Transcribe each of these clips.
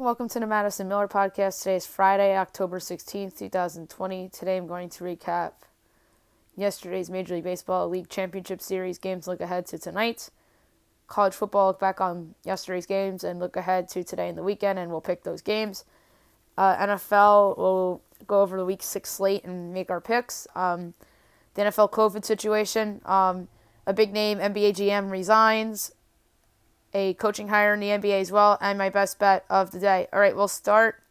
welcome to the Madison Miller Podcast. Today is Friday, October 16th, 2020. Today I'm going to recap yesterday's Major League Baseball League Championship Series games, look ahead to tonight. College football, look back on yesterday's games, and look ahead to today and the weekend, and we'll pick those games. NFL, we'll go over the Week 6 slate and make our picks. The NFL COVID situation, a big name NBA GM resigns, a coaching hire in the NBA as well, and my best bet of the day. All right, we'll start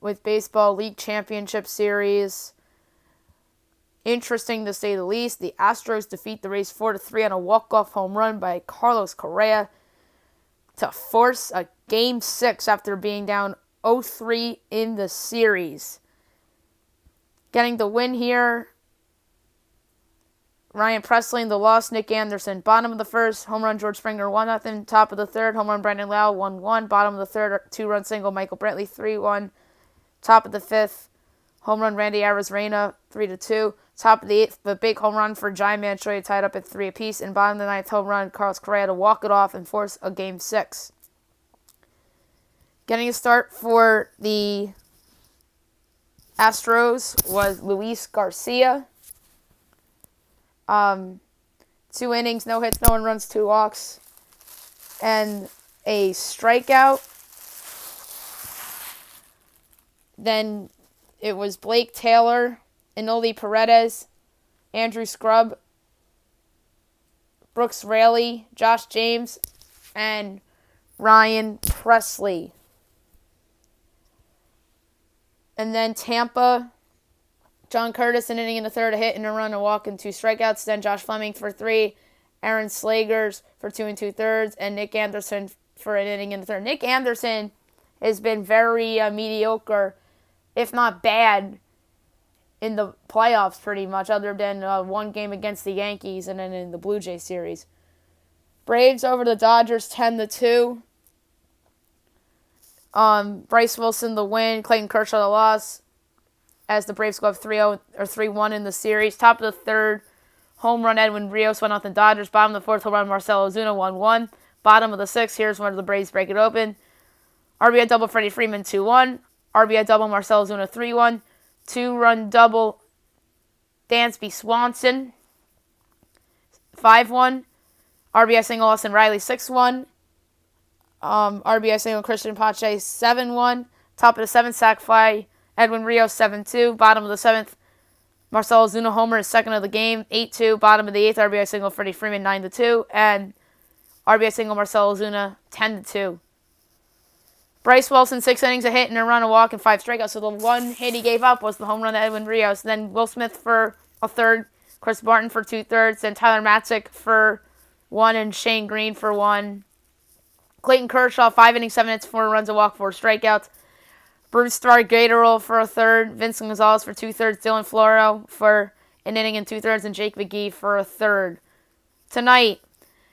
with Baseball League Championship Series. Interesting to say the least. The Astros defeat the Rays 4-3 on a walk-off home run by Carlos Correa to force a Game 6 after being down 0-3 in the series. Getting the win here, Ryan Presley in the loss, Nick Anderson. Bottom of the first, home run George Springer 1-0. Top of the third, home run Brandon Lau 1-1. Bottom of the third, two-run single Michael Brantley 3-1. Top of the fifth, home run Randy Arozarena 3-2. Top of the eighth, the big home run for Giant Man Choi tied up at 3 apiece. And bottom of the ninth, home run Carlos Correa to walk it off and force a Game 6. Getting a start for the Astros was Luis Garcia. 2 innings, no hits, no one runs, 2 walks, and a strikeout. Then it was Blake Taylor, Enoli Paredes, Andrew Scrub, Brooks Raley, Josh James, and Ryan Presley. And then Tampa, John Curtis, an inning in the third, a hit and a run, a walk, and 2 strikeouts. Then Josh Fleming for 3, Aaron Slagers for 2 2/3, and Nick Anderson for an inning in the third. Nick Anderson has been very mediocre, if not bad, in the playoffs pretty much, other than one game against the Yankees and then in the Blue Jays series. Braves over the Dodgers 10-2. Bryce Wilson the win, Clayton Kershaw the loss, as the Braves go up 3-0 or 3-1 in the series. Top of the third, home run Edwin Rios 1-0 Dodgers. Bottom of the fourth, home run Marcell Ozuna 1-1. Bottom of the sixth, here's where the Braves break it open. RBI double Freddie Freeman 2-1. RBI double Marcell Ozuna 3-1. 2-run double Dansby Swanson 5-1. RBI single Austin Riley 6-1. RBI single Christian Pache 7-1. Top of the seventh, sac fly Edwin Rios 7-2. Bottom of the seventh, Marcell Ozuna homer is second of the game 8-2. Bottom of the eighth, RBI single Freddie Freeman 9-2. And RBI single Marcell Ozuna 10-2. Bryce Wilson 6 innings, a hit and a run, a walk, and 5 strikeouts. So the one hit he gave up was the home run to Edwin Rios. Then Will Smith for a third, Chris Barton for 2/3, then Tyler Matzik for 1, and Shane Green for 1. Clayton Kershaw 5 innings, 7 hits, 4 runs, a walk, 4 strikeouts. Bruce Stargaterol for a third, Vincent Gonzalez for 2/3, Dylan Floro for an inning and 2/3, and Jake McGee for a third. Tonight,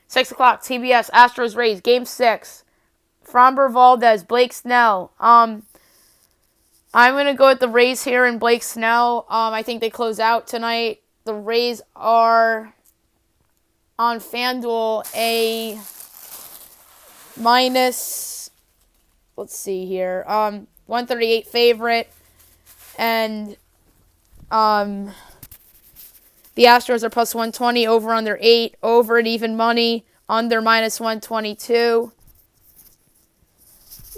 6 o'clock, TBS, Astros Rays, Game 6. Framber Valdez, Blake Snell. I'm going to go with the Rays here and Blake Snell. I think they close out tonight. The Rays are on FanDuel a minus, let's see here, 138 favorite, and the Astros are plus 120, over under 8, over at even money, under minus 122.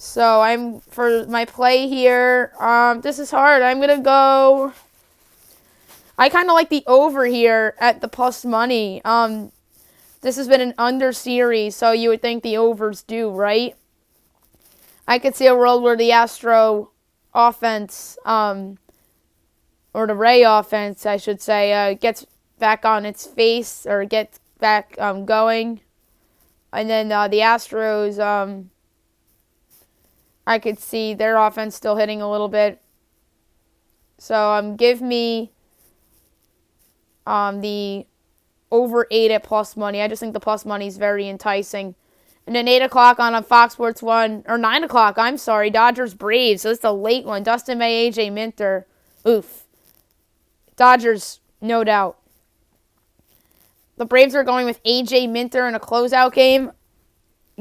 So I'm, for my play here, this is hard. I'm going to go, I kind of like the over here at the plus money. This has been an under series, so you would think the overs do, right? I could see a world where the Astro offense, or the Ray offense, I should say, gets back on its face, or gets back going. And then the Astros, I could see their offense still hitting a little bit. So give me the over 8 at plus money. I just think the plus money is very enticing. And then 8 o'clock on Fox Sports 1, or 9 o'clock, Dodgers Braves. So it's a late one. Dustin May, AJ Minter. Oof. Dodgers, no doubt. The Braves are going with AJ Minter in a closeout game.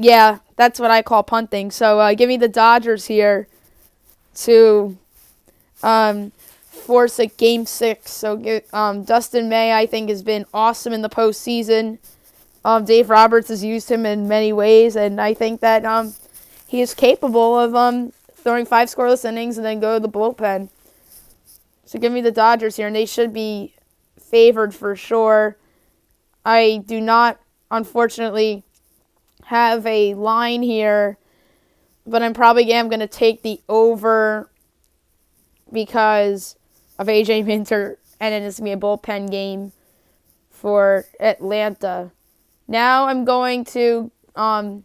Yeah, that's what I call punting. So give me the Dodgers here to force a Game 6. So Dustin May, I think, has been awesome in the postseason. Dave Roberts has used him in many ways, and I think that he is capable of throwing 5 scoreless innings and then go to the bullpen. So give me the Dodgers here, and they should be favored for sure. I do not, unfortunately, have a line here, but I'm probably going to take the over because of A.J. Minter, and then it's going to be a bullpen game for Atlanta. Now I'm going to go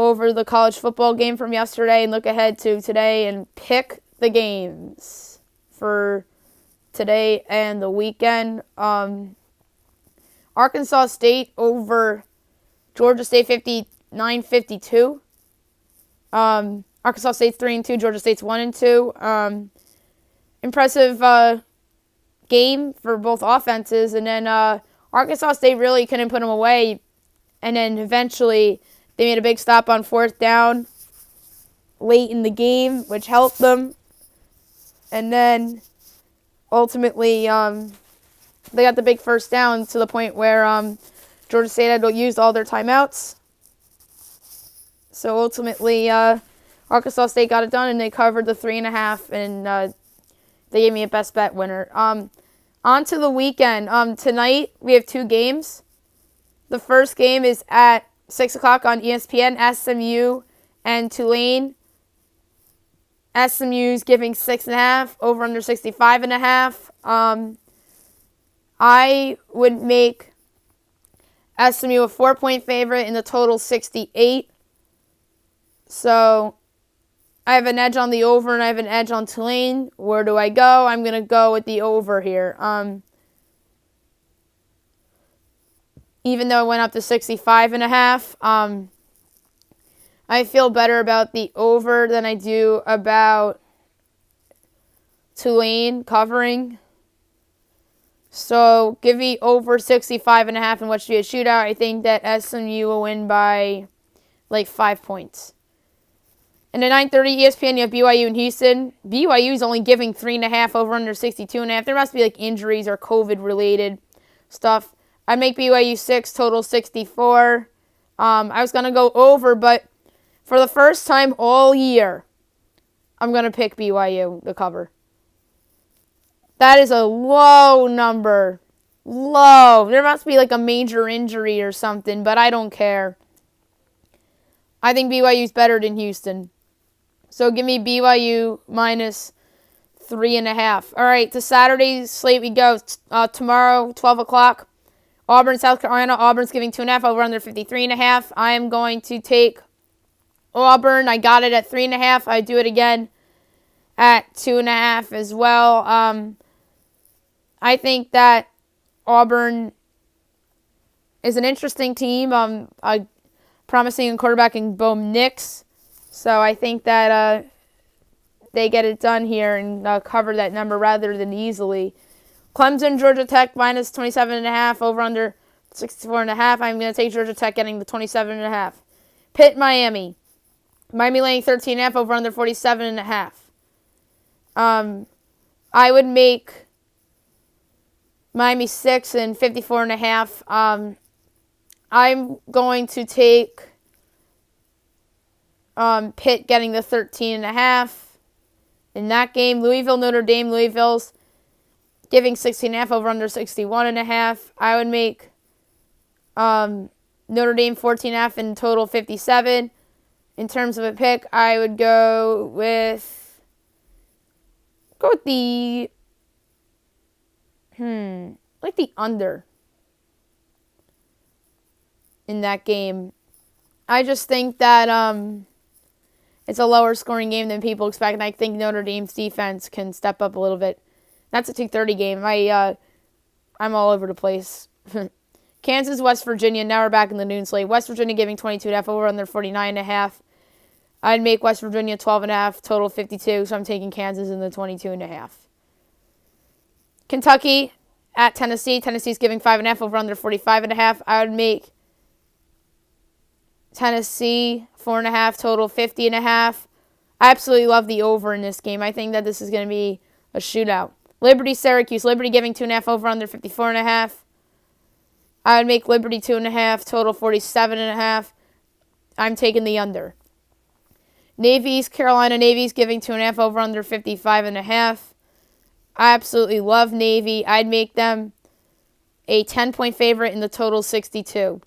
over the college football game from yesterday and look ahead to today and pick the games for today and the weekend. Arkansas State over Georgia State 59-52. Arkansas State's 3-2. Georgia State's 1-2. Impressive game for both offenses, and then Arkansas State really couldn't put them away, and then eventually they made a big stop on 4th down late in the game, which helped them, and then ultimately they got the big first down to the point where Georgia State had to use all their timeouts. So ultimately, Arkansas State got it done, and they covered the 3.5, and they gave me a best bet winner. On to the weekend. Tonight, we have 2 games. The first game is at 6 o'clock on ESPN, SMU and Tulane. SMU's giving 6.5, over under 65.5. I would make SMU a 4-point favorite in the total 68. So I have an edge on the over and I have an edge on Tulane. Where do I go? I'm going to go with the over here. Even though it went up to 65.5, I feel better about the over than I do about Tulane covering. So give me over 65.5 and what should be a shootout. I think that SMU will win by like 5 points. And at 9:30 ESPN, you have BYU and Houston. BYU is only giving 3.5, over under 62.5. There must be like injuries or COVID-related stuff. I'd make BYU 6, total 64. I was going to go over, but for the first time all year, I'm going to pick BYU, the cover. That is a low number. Low. There must be like a major injury or something, but I don't care. I think BYU's better than Houston. So give me BYU minus 3.5. All right, to Saturday's slate we go. Tomorrow, 12 o'clock. Auburn, South Carolina. Auburn's giving 2.5, over under 53.5. I am going to take Auburn. I got it at 3.5. I do it again at 2.5 as well. I think that Auburn is an interesting team. Promising a quarterback in Bo Nix. So I think that they get it done here and cover that number rather than easily. Clemson, Georgia Tech, minus 27.5, over under 64.5. I'm going to take Georgia Tech getting the 27.5. Pitt, Miami. Miami laying 13.5, over under 47.5. I would make Miami 6 and 54.5. I'm going to take Pitt getting the 13.5 in that game. Louisville, Notre Dame. Louisville's giving 16.5, over under 61.5. I would make Notre Dame 14.5 in total 57. In terms of a pick, I would go with the like the under in that game. I just think that it's a lower scoring game than people expect, and I think Notre Dame's defense can step up a little bit. That's a 2:30 game. I'm all over the place. Kansas, West Virginia. Now we're back in the noon slate. West Virginia giving 22.5, over under 49.5. I'd make West Virginia 12.5, total 52. So I'm taking Kansas in the 22.5. Kentucky at Tennessee. Tennessee's giving 5.5, over under 45.5. I would make Tennessee, 4.5, total 50.5. I absolutely love the over in this game. I think that this is going to be a shootout. Liberty, Syracuse. Liberty giving 2.5, over under 54.5. I would make Liberty 2.5, total 47.5. I'm taking the under. Navy, East Carolina. Navy's giving 2.5, over under 55.5. I absolutely love Navy. I'd make them a 10-point favorite in the total 62.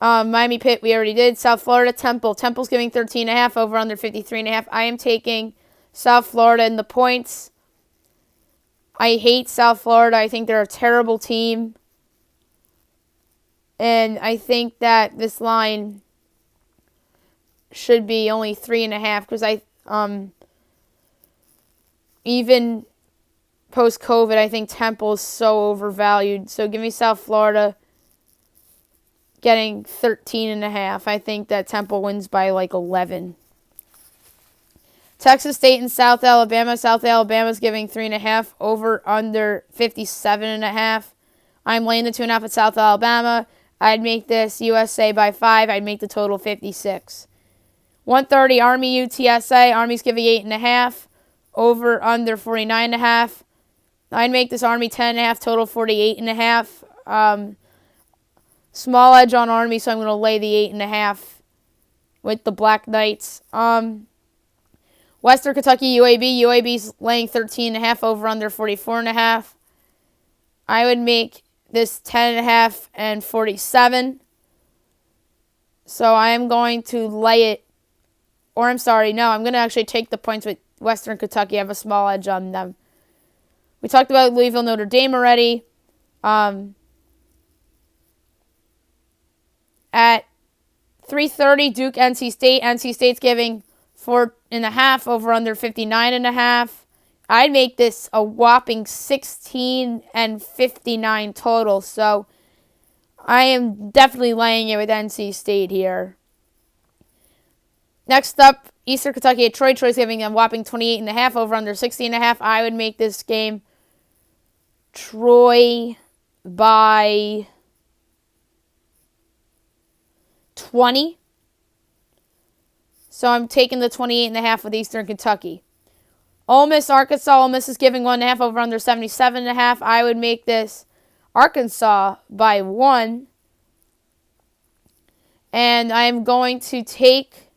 Miami Pitt, we already did. South Florida, Temple. Temple's giving 13.5, over under 53.5. I am taking South Florida in the points. I hate South Florida. I think they're a terrible team. And I think that this line should be only 3.5 because even post-COVID, I think Temple is so overvalued. So give me South Florida getting 13.5. I think that Temple wins by like 11. Texas State and South Alabama. South Alabama's giving 3.5, over under 57.5. I'm laying the 2.5 at South Alabama. I'd make this USA by 5. I'd make the total 56. 130 Army UTSA. Army's giving 8.5, over under 49.5. I'd make this Army 10.5, total 48.5. Small edge on Army, so I'm going to lay the 8.5 with the Black Knights. Western Kentucky, UAB. UAB's laying 13.5, over under 44.5. I would make this 10.5 and 47. So I am going to lay it, or I'm sorry, no, I'm going to actually take the points with Western Kentucky. I have a small edge on them. We talked about Louisville, Notre Dame already. At 3:30, Duke, NC State. NC State's giving 4.5, over under 59.5. I'd make this a whopping 16 and 59 total. So I am definitely laying it with NC State here. Next up, Eastern Kentucky at Troy. Troy's giving a whopping 28.5, over under 60.5. I would make this game Troy by 20. So I'm taking the 28.5 with Eastern Kentucky. Ole Miss, Arkansas. Ole Miss is giving 1.5, over under 77.5. I would make this Arkansas by 1. And I'm going to take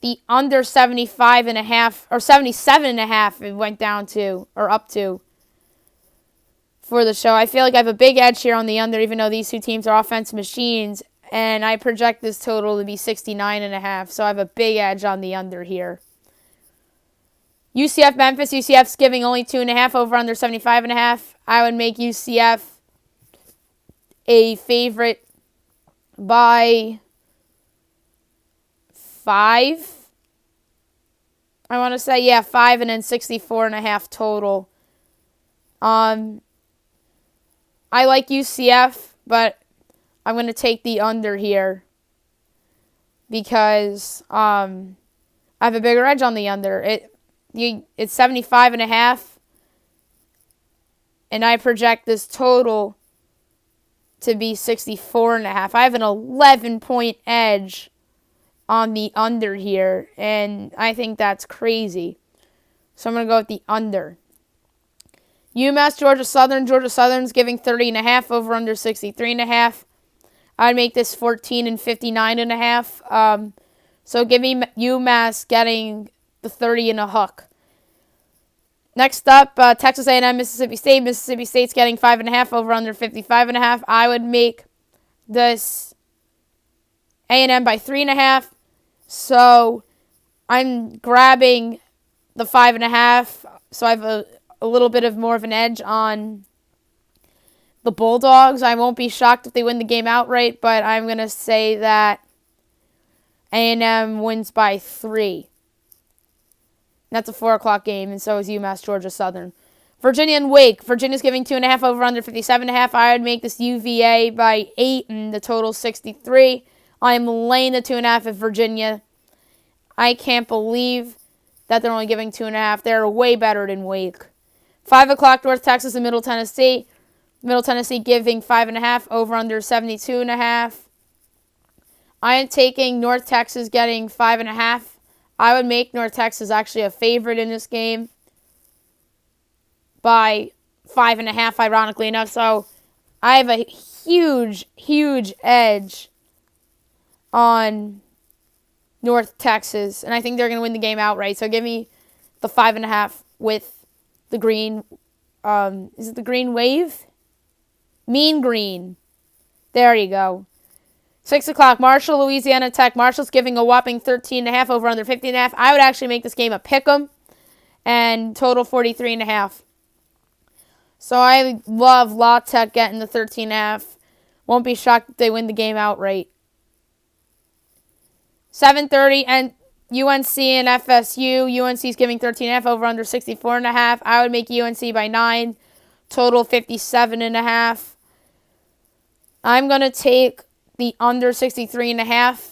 the under 75.5 or 77.5. It went down to, or up to, for the show. I feel like I have a big edge here on the under, even though these two teams are offensive machines. And I project this total to be 69.5. So I have a big edge on the under here. UCF, Memphis. UCF's giving only 2.5, over under 75.5. I would make UCF a favorite by 5. I want to say, yeah, 5, and then 64.5 total. I like UCF, but I'm going to take the under here because I have a bigger edge on the under. It's 75.5, and I project this total to be 64.5. I have an 11-point edge on the under here, and I think that's crazy. So I'm going to go with the under. UMass, Georgia Southern. Georgia Southern's giving 30.5, over under 63.5. I'd make this 14 and 59.5. So give me UMass getting the 30 and a hook. Next up, Texas A&M, Mississippi State. Mississippi State's getting 5.5, over under 55.5. I would make this A&M by 3.5. So I'm grabbing the 5.5. So I have a little bit of more of an edge on the Bulldogs. I won't be shocked if they win the game outright, but I'm going to say that A&M wins by 3. That's a 4 o'clock game, and so is UMass, Georgia Southern. Virginia and Wake. Virginia's giving 2.5, over under 57.5. I would make this UVA by 8, and the total 63. I am laying the 2.5 at Virginia. I can't believe that they're only giving 2.5. They're way better than Wake. 5 o'clock, North Texas and Middle Tennessee. Middle Tennessee giving 5.5, over under 72.5. I am taking North Texas getting 5.5. I would make North Texas actually a favorite in this game by 5.5, ironically enough. So I have a huge, huge edge on North Texas, and I think they're going to win the game outright. So give me the 5.5 with the green. Is it the green wave? Mean green. There you go. 6 o'clock, Marshall, Louisiana Tech. Marshall's giving a whopping 13.5 over under 15.5. I would actually make this game a pick'em and total 43.5. So I love La Tech getting the 13.5. Won't be shocked if they win the game outright. 7:30 and UNC and FSU. UNC's giving 13.5 over under 64.5. I would make UNC by 9. Total 57.5. I'm going to take the under 63.5.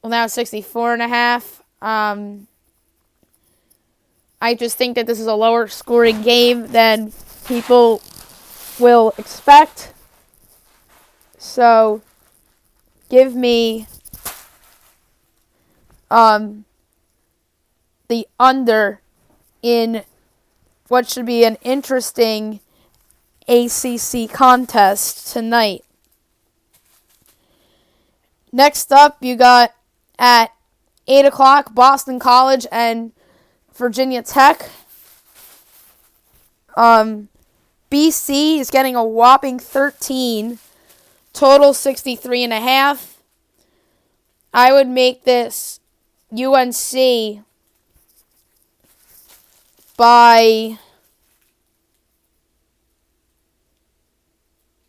Well, now 64.5. I just think that this is a lower scoring game than people will expect. So, give me the under in what should be an interesting ACC contest tonight. Next up, you got at 8 o'clock, Boston College and Virginia Tech. BC is getting a whopping 13, total 63.5. I would make this UNC by...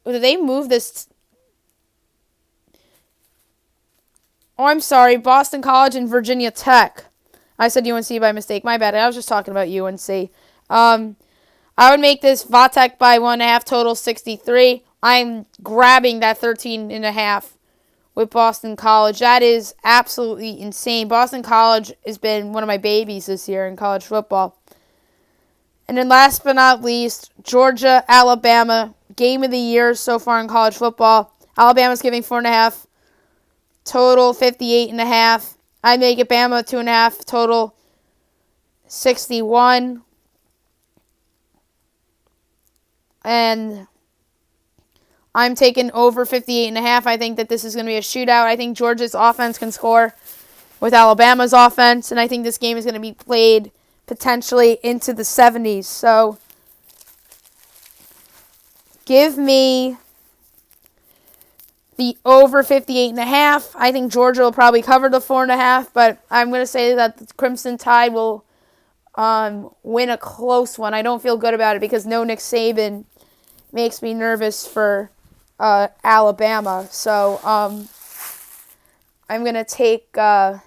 Did they move this? Oh, I'm sorry. Boston College and Virginia Tech. I said UNC by mistake. My bad. I was just talking about UNC. I would make this Vatek by 1.5, total 63. I'm grabbing that 13.5 with Boston College. That is absolutely insane. Boston College has been one of my babies this year in college football. And then last but not least, Georgia, Alabama. Game of the year so far in college football. Alabama's giving 4.5. Total 58.5. I make it Bama 2.5. Total 61. And I'm taking over 58.5. I think that this is going to be a shootout. I think Georgia's offense can score with Alabama's offense. And I think this game is going to be played potentially into the 70s. So give me the over 58.5. I think Georgia will probably cover the 4.5. But I'm going to say that the Crimson Tide will win a close one. I don't feel good about it because no Nick Saban makes me nervous for Alabama. So I'm going to take the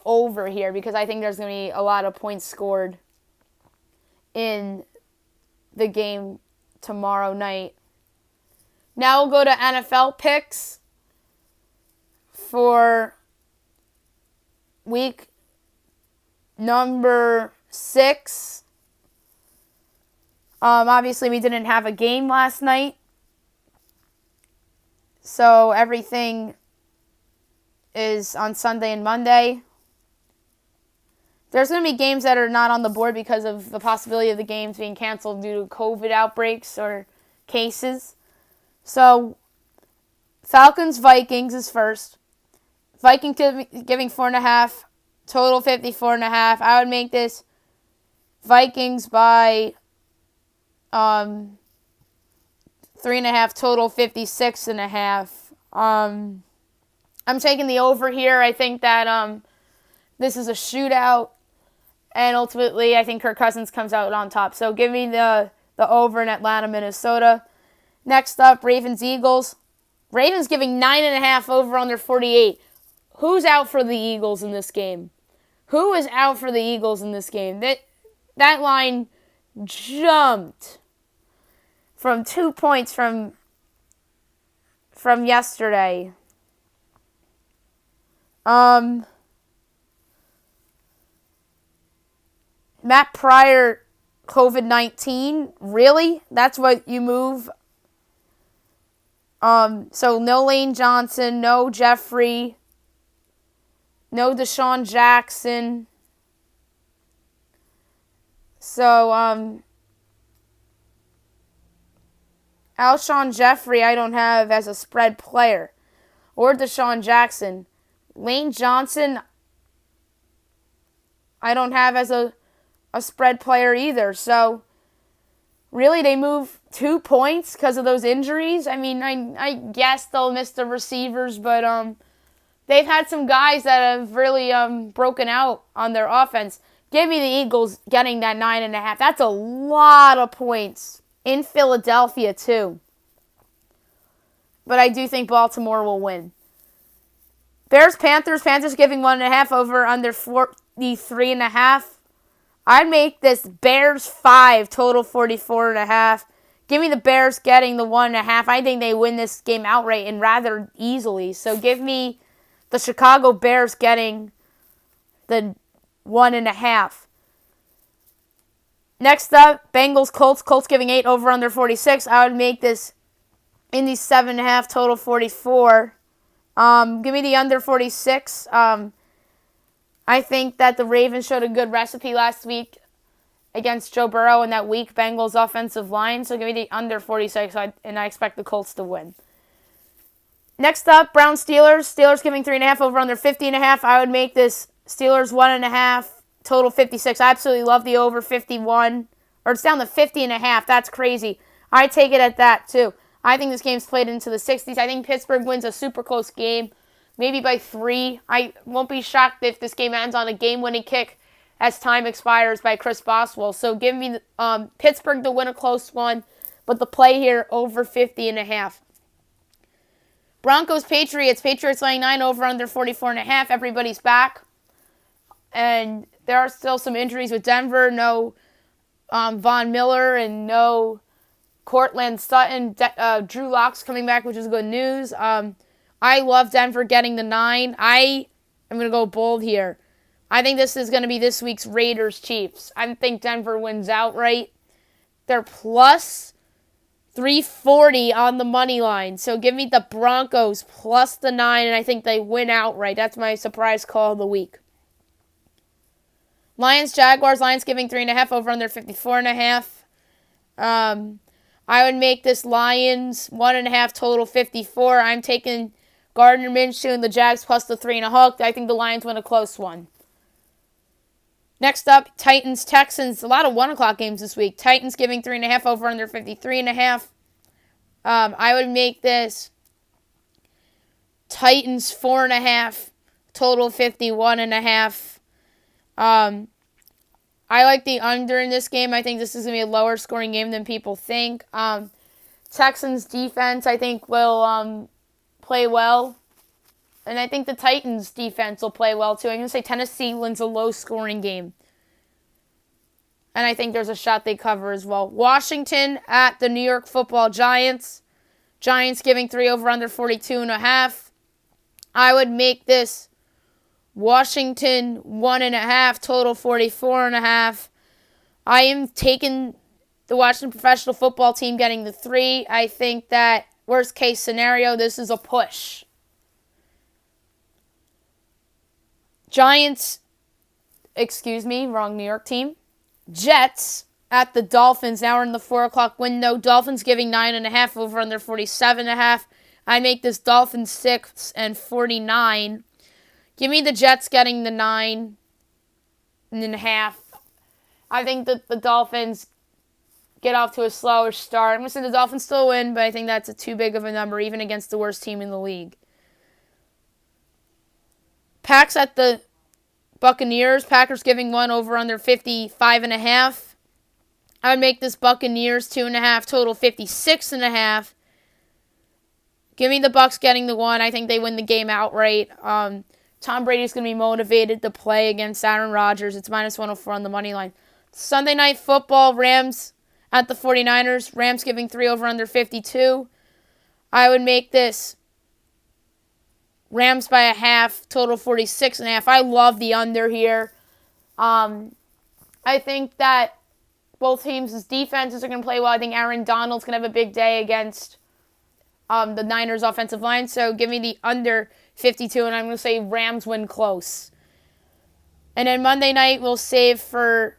over here because I think there's going to be a lot of points scored in the game tomorrow night. Now we'll go to NFL picks for week number 6. Obviously, we didn't have a game last night, so everything is on Sunday and Monday. There's going to be games that are not on the board because of the possibility of the games being canceled due to COVID outbreaks or cases. So, Falcons-Vikings is first. Vikings giving 4.5, total 54.5. I would make this Vikings by 3.5, total 56.5. I'm taking the over here. I think that this is a shootout, and ultimately I think Kirk Cousins comes out on top. So give me the over in Atlanta, Minnesota. Next up, Ravens-Eagles. Ravens giving 9.5 over under 48. Who's out for the Eagles in this game? Who is out for the Eagles in this game? That line jumped from 2 points from yesterday. Matt Pryor, COVID-19? Really? That's what you move So no Lane Johnson, no Jeffrey, no Deshaun Jackson. So, Alshon Jeffrey I don't have as a spread player. Or Deshaun Jackson. Lane Johnson I don't have as a spread player either. So, really, they move 2 points because of those injuries. I mean, I guess they'll miss the receivers, but they've had some guys that have really broken out on their offense. Give me the Eagles getting that 9.5. That's a lot of points in Philadelphia, too. But I do think Baltimore will win. Bears-Panthers. Panthers giving 1.5 over under 43.5. I'd make this Bears 5, total 44.5. Give me the Bears getting the 1.5. I think they win this game outright and rather easily. So give me the Chicago Bears getting the 1.5. Next up, Bengals Colts. Colts giving 8 over under 46. I would make this Indy 7.5, total 44. Give me the under 46. I think that the Ravens showed a good recipe last week against Joe Burrow and that weak Bengals offensive line. So give me the under 46, and I expect the Colts to win. Next up, Browns Steelers. Steelers giving 3.5 over under 50.5. I would make this Steelers 1.5, total 56. I absolutely love the over 51. Or it's down to 50.5. That's crazy. I take it at that, too. I think this game's played into the 60s. I think Pittsburgh wins a super close game, maybe by 3. I won't be shocked if this game ends on a game-winning kick as time expires by Chris Boswell. So give me Pittsburgh to win a close one, but the play here over 50.5. Broncos Patriots. Patriots laying 9 over under 44.5. Everybody's back. And there are still some injuries with Denver. No Von Miller and no Cortland Sutton. Drew Lock's coming back, which is good news. I love Denver getting the 9. I am going to go bold here. I think this is going to be this week's Raiders-Chiefs. I think Denver wins outright. They're plus 340 on the money line. So give me the Broncos plus the 9, and I think they win outright. That's my surprise call of the week. Lions-Jaguars. Lions giving 3.5 over under 54.5. I would make this Lions 1.5, total 54. I'm taking Gardner Minshew and the Jags plus the 3.5. I think the Lions win a close one. Next up, Titans-Texans. A lot of 1 o'clock games this week. Titans giving 3.5 over under 53.5. I would make this Titans 4.5, total 51.5. I like the under in this game. I think this is going to be a lower scoring game than people think. Texans defense, I think, will play well. And I think the Titans defense will play well, too. I'm going to say Tennessee wins a low scoring game. And I think there's a shot they cover as well. Washington at the New York Football Giants. Giants giving 3 over under 42.5. I would make this Washington 1.5, total 44.5. I am taking the Washington professional football team getting the 3. I think that worst case scenario, this is a push. Giants, wrong New York team. Jets at the Dolphins. Now we're in the 4 o'clock window. Dolphins giving 9.5 over under 47.5. I make this Dolphins 6 and 49. Give me the Jets getting the 9.5. I think that the Dolphins get off to a slower start. I'm going to say the Dolphins still win, but I think that's too big of a number, even against the worst team in the league. Packs at the Buccaneers. Packers giving 1 over under 55.5. I would make this Buccaneers 2.5, total 56.5. Give me the Bucs getting the 1. I think they win the game outright. Tom Brady's going to be motivated to play against Aaron Rodgers. It's minus 104 on the money line. Sunday Night Football, Rams at the 49ers. Rams giving 3 over under 52. I would make this Rams by 1/2, total 46.5. I love the under here. I think that both teams' defenses are going to play well. I think Aaron Donald's going to have a big day against the Niners offensive line. So give me the under 52, and I'm going to say Rams win close. And then Monday night we'll save for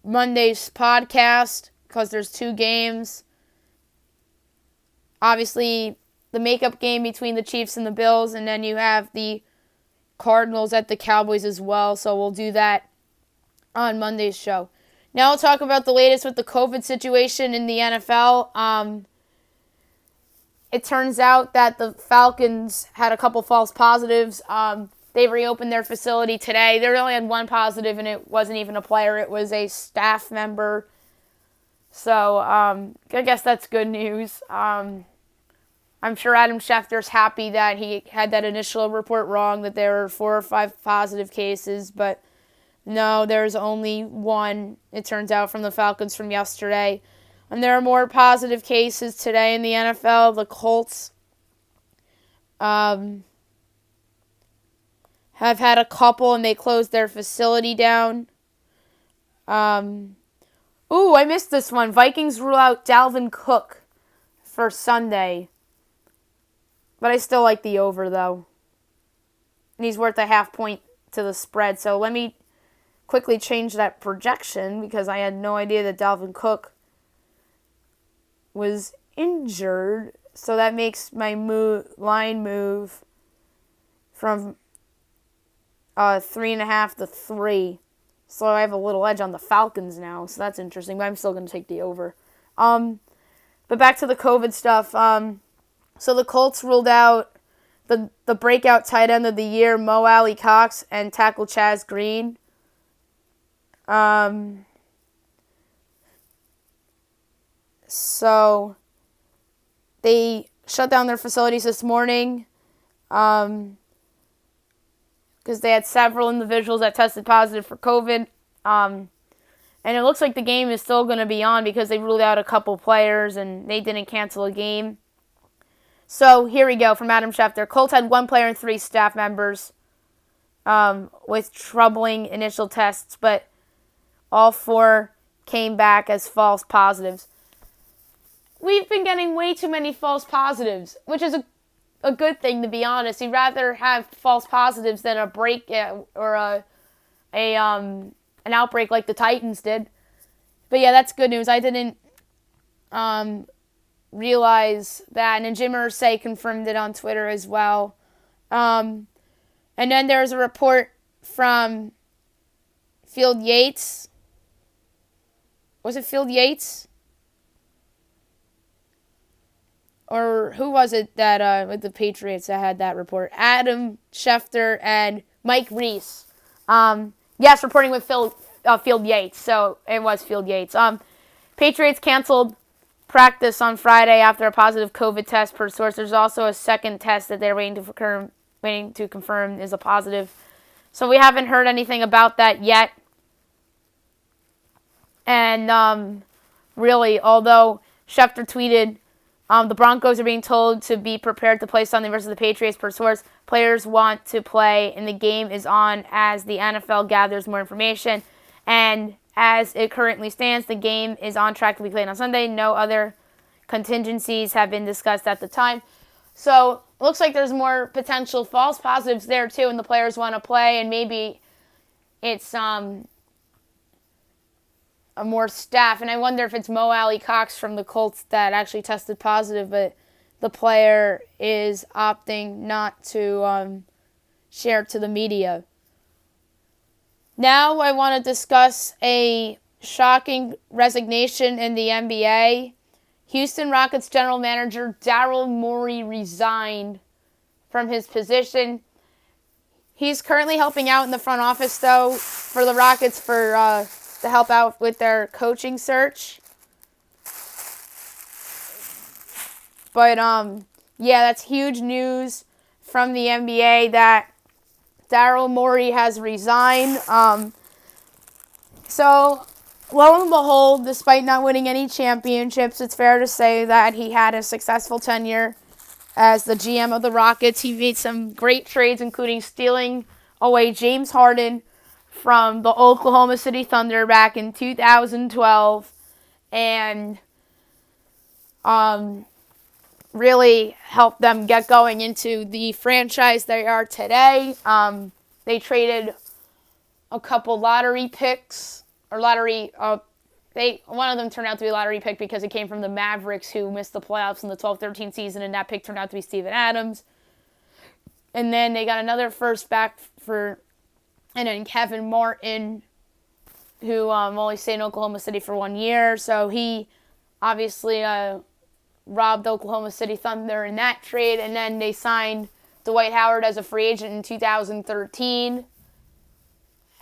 Monday's podcast because there's 2 games. Obviously, the makeup game between the Chiefs and the Bills, and then you have the Cardinals at the Cowboys as well. So we'll do that on Monday's show. Now we'll talk about the latest with the COVID situation in the NFL. It turns out that the Falcons had a couple false positives. They reopened their facility today. They only had 1 positive, and it wasn't even a player. It was a staff member. So I guess that's good news. I'm sure Adam Schefter's happy that he had that initial report wrong, that there were 4 or 5 positive cases. But no, there's only 1, it turns out, from the Falcons from yesterday. And there are more positive cases today in the NFL. The Colts have had a couple, and they closed their facility down. I missed this one. Vikings rule out Dalvin Cook for Sunday. But I still like the over, though. And he's worth a half point to the spread. So let me quickly change that projection because I had no idea that Dalvin Cook was injured. So that makes my line move from 3.5 to 3. So I have a little edge on the Falcons now. So that's interesting. But I'm still going to take the over. But back to the COVID stuff. So the Colts ruled out the breakout tight end of the year, Mo Alley Cox, and tackle Chaz Green. So they shut down their facilities this morning because they had several individuals that tested positive for COVID. And it looks like the game is still going to be on because they ruled out a couple players and they didn't cancel a game. So here we go from Adam Schefter. Colts had 1 player and 3 staff members with troubling initial tests, but all 4 came back as false positives. We've been getting way too many false positives, which is a good thing, to be honest. You'd rather have false positives than a break or an outbreak like the Titans did. But yeah, that's good news. I didn't realize that, and Jim Irsay confirmed it on Twitter as well. And then there's a report from Field Yates. Was it Field Yates? Or who was it that with the Patriots that had that report? Adam Schefter and Mike Reese. Yes, reporting with Field Yates. So it was Field Yates. Patriots canceled practice on Friday after a positive COVID test per source. There's also a second test that they're waiting to confirm is a positive. So we haven't heard anything about that yet. And really, although Schefter tweeted, the Broncos are being told to be prepared to play Sunday versus the Patriots per source. Players want to play, and the game is on as the NFL gathers more information. And as it currently stands, the game is on track to be played on Sunday. No other contingencies have been discussed at the time. So it looks like there's more potential false positives there, too, and the players want to play, and maybe it's a more staff. And I wonder if it's Mo Alley Cox from the Colts that actually tested positive, but the player is opting not to share to the media. Now I want to discuss a shocking resignation in the NBA. Houston Rockets general manager Daryl Morey resigned from his position. He's currently helping out in the front office, though, for the Rockets to help out with their coaching search. But, yeah, that's huge news from the NBA that Daryl Morey has resigned. So, lo and behold, despite not winning any championships, it's fair to say that he had a successful tenure as the GM of the Rockets. He made some great trades, including stealing away James Harden from the Oklahoma City Thunder back in 2012. And really helped them get going into the franchise they are today. They traded a couple lottery picks, or lottery, one of them turned out to be a lottery pick because it came from the Mavericks, who missed the playoffs in the 12-13 season, and that pick turned out to be Steven Adams. And then they got another first back and then Kevin Martin, who only stayed in Oklahoma City for 1 year. So he obviously robbed Oklahoma City Thunder in that trade. And then they signed Dwight Howard as a free agent in 2013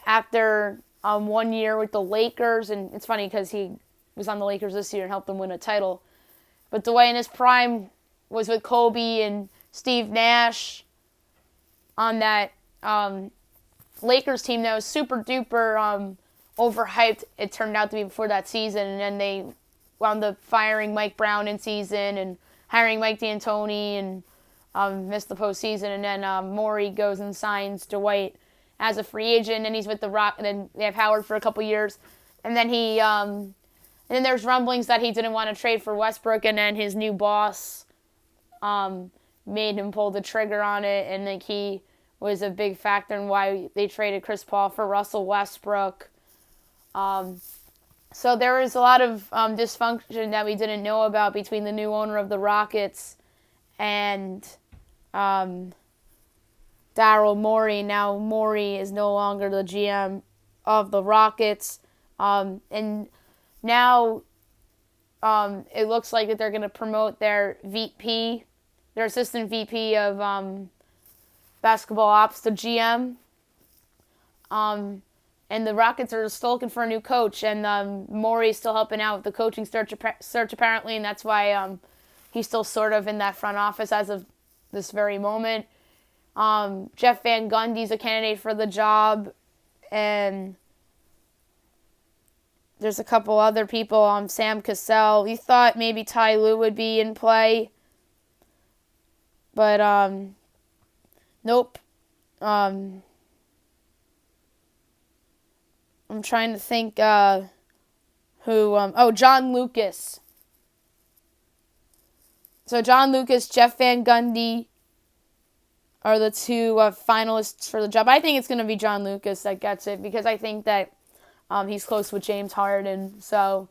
after 1 year with the Lakers. And it's funny because he was on the Lakers this year and helped them win a title. But Dwight in his prime was with Kobe and Steve Nash on that Lakers team that was super duper overhyped. It turned out to be before that season, and then they wound up firing Mike Brown in season and hiring Mike D'Antoni and missed the postseason. And then Morey goes and signs Dwight as a free agent, and he's with the Rock. And then they have Howard for a couple years, and then and then there's rumblings that he didn't want to trade for Westbrook, and then his new boss made him pull the trigger on it, and like he was a big factor in why they traded Chris Paul for Russell Westbrook. So there was a lot of dysfunction that we didn't know about between the new owner of the Rockets and Daryl Morey. Now Morey is no longer the GM of the Rockets, and now it looks like that they're going to promote their VP, their assistant VP of basketball ops to GM. And the Rockets are still looking for a new coach, and Morey's still helping out with the coaching search apparently, and that's why he's still sort of in that front office as of this very moment. Jeff Van Gundy's a candidate for the job, and there's a couple other people. Sam Cassell. We thought maybe Ty Lue would be in play, but nope. I'm trying to think who. John Lucas. So John Lucas, Jeff Van Gundy are the two finalists for the job. I think it's going to be John Lucas that gets it because I think that he's close with James Harden. So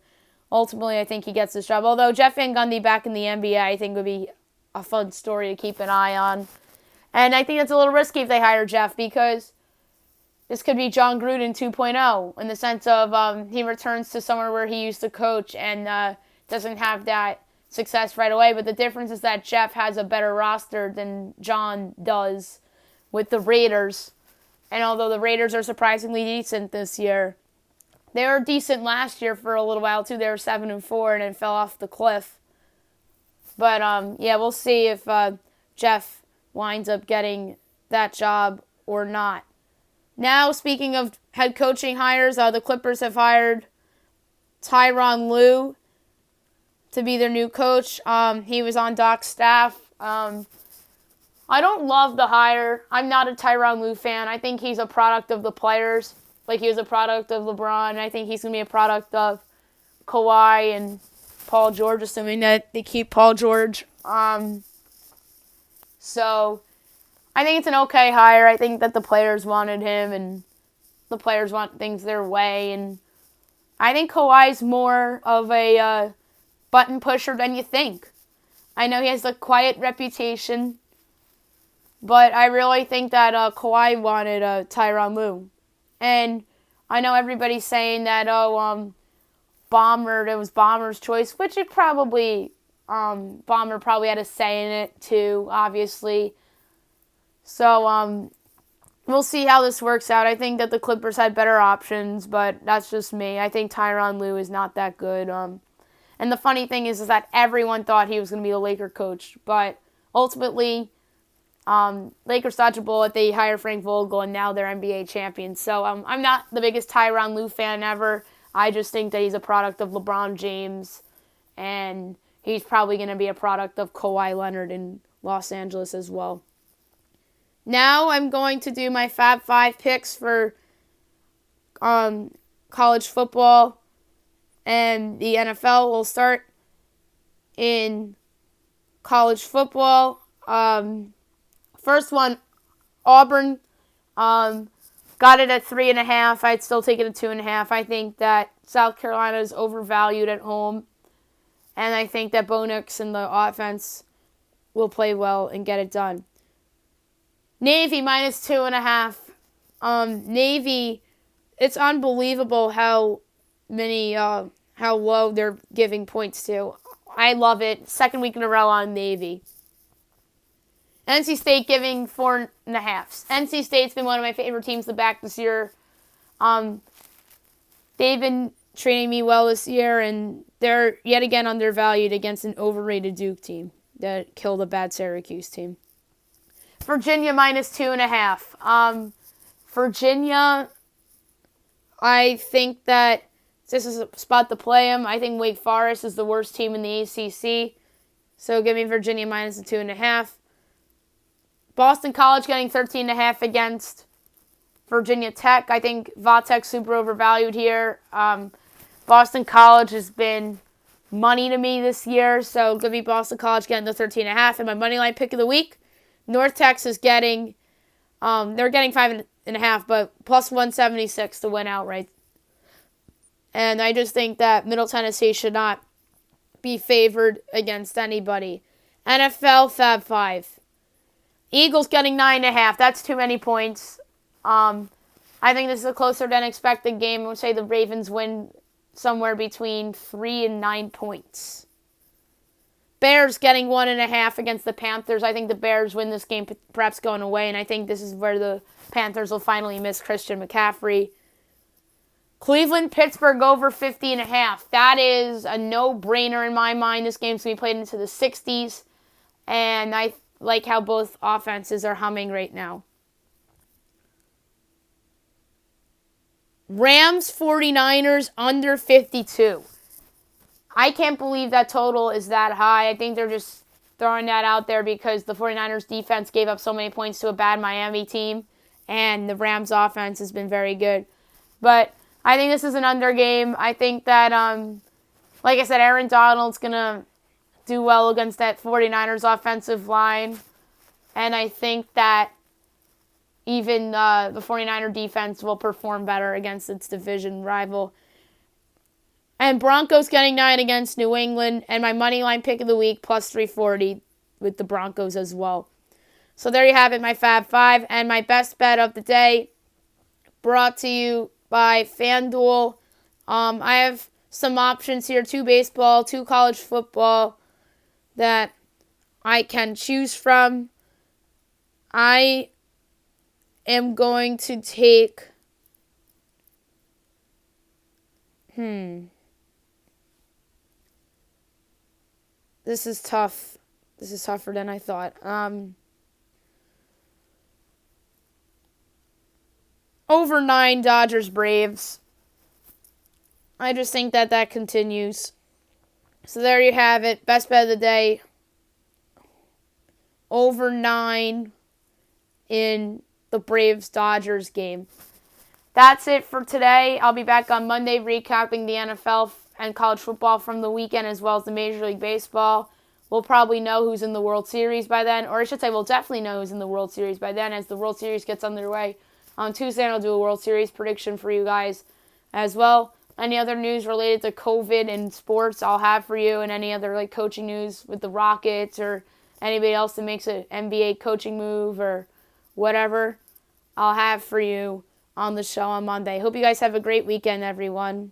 ultimately, I think he gets this job. Although Jeff Van Gundy back in the NBA, I think would be a fun story to keep an eye on. And I think it's a little risky if they hire Jeff because this could be John Gruden 2.0 in the sense of he returns to somewhere where he used to coach and doesn't have that success right away. But the difference is that Jeff has a better roster than John does with the Raiders. And although the Raiders are surprisingly decent this year, they were decent last year for a little while too. They were 7-4 and then fell off the cliff. But we'll see if Jeff winds up getting that job or not. Now, speaking of head coaching hires, the Clippers have hired Tyronn Lue to be their new coach. He was on Doc's staff. I don't love the hire. I'm not a Tyronn Lue fan. I think he's a product of the players. Like he was a product of LeBron. I think he's going to be a product of Kawhi and Paul George, assuming that they keep Paul George. So I think it's an okay hire. I think that the players wanted him and the players want things their way. And I think Kawhi's more of a button pusher than you think. I know he has a quiet reputation, but I really think that Kawhi wanted Tyronn Lue. And I know everybody's saying that, it was Bomber's choice, which it probably, Bomber probably had a say in it too, obviously. So, we'll see how this works out. I think that the Clippers had better options, but that's just me. I think Tyronn Lue is not that good. And the funny thing is that everyone thought he was going to be the Laker coach, but ultimately, Lakers dodged a bullet. They hired Frank Vogel, and now they're NBA champions. So, I'm not the biggest Tyronn Lue fan ever. I just think that he's a product of LeBron James, and he's probably going to be a product of Kawhi Leonard in Los Angeles as well. Now I'm going to do my Fab 5 picks for college football and the NFL. We'll start in college football. First one, Auburn. Got it at 3.5. I'd still take it at 2.5. I think that South Carolina is overvalued at home. And I think that Bo Nix and the offense will play well and get it done. Navy minus 2.5. Navy, it's unbelievable how low they're giving points to. I love it. Second week in a row on Navy. NC State giving 4.5. NC State's been one of my favorite teams to back this year. They've been treating me well this year, and they're yet again undervalued against an overrated Duke team that killed a bad Syracuse team. Virginia minus 2.5. Virginia, I think that this is a spot to play them. I think Wake Forest is the worst team in the ACC. So give me Virginia minus 2.5. Boston College getting 13.5 against Virginia Tech. I think Vatek's super overvalued here. Boston College has been money to me this year. So give me Boston College getting the 13.5. And my money line pick of the week, North Texas getting, they're getting 5.5, but plus 176 to win outright. And I just think that Middle Tennessee should not be favored against anybody. NFL Fab 5. Eagles getting 9.5. That's too many points. I think this is a closer than expected game. I would say the Ravens win somewhere between 3 and 9 points. Bears getting 1.5 against the Panthers. I think the Bears win this game, perhaps going away, and I think this is where the Panthers will finally miss Christian McCaffrey. Cleveland, Pittsburgh over 50.5. That is a no-brainer in my mind. This game's going to be played into the 60s, and I like how both offenses are humming right now. Rams, 49ers under 52. I can't believe that total is that high. I think they're just throwing that out there because the 49ers defense gave up so many points to a bad Miami team, and the Rams offense has been very good. But I think this is an under game. I think that, like I said, Aaron Donald's going to do well against that 49ers offensive line. And I think that even the 49er defense will perform better against its division rival. And Broncos getting 9 against New England. And my money line pick of the week, plus 340 with the Broncos as well. So there you have it, my Fab 5. And my best bet of the day, brought to you by FanDuel. I have some options here, 2 baseball, 2 college football that I can choose from. I am going to take, this is tough. This is tougher than I thought. Over 9 Dodgers Braves. I just think that continues. So there you have it. Best bet of the day. Over 9 in the Braves-Dodgers game. That's it for today. I'll be back on Monday recapping the NFL and college football from the weekend as well as the Major League Baseball. We'll probably know who's in the World Series by then. Or I should say we'll definitely know who's in the World Series by then as the World Series gets underway. On Tuesday, I'll do a World Series prediction for you guys as well. Any other news related to COVID and sports I'll have for you, and any other coaching news with the Rockets or anybody else that makes an NBA coaching move or whatever, I'll have for you on the show on Monday. Hope you guys have a great weekend, everyone.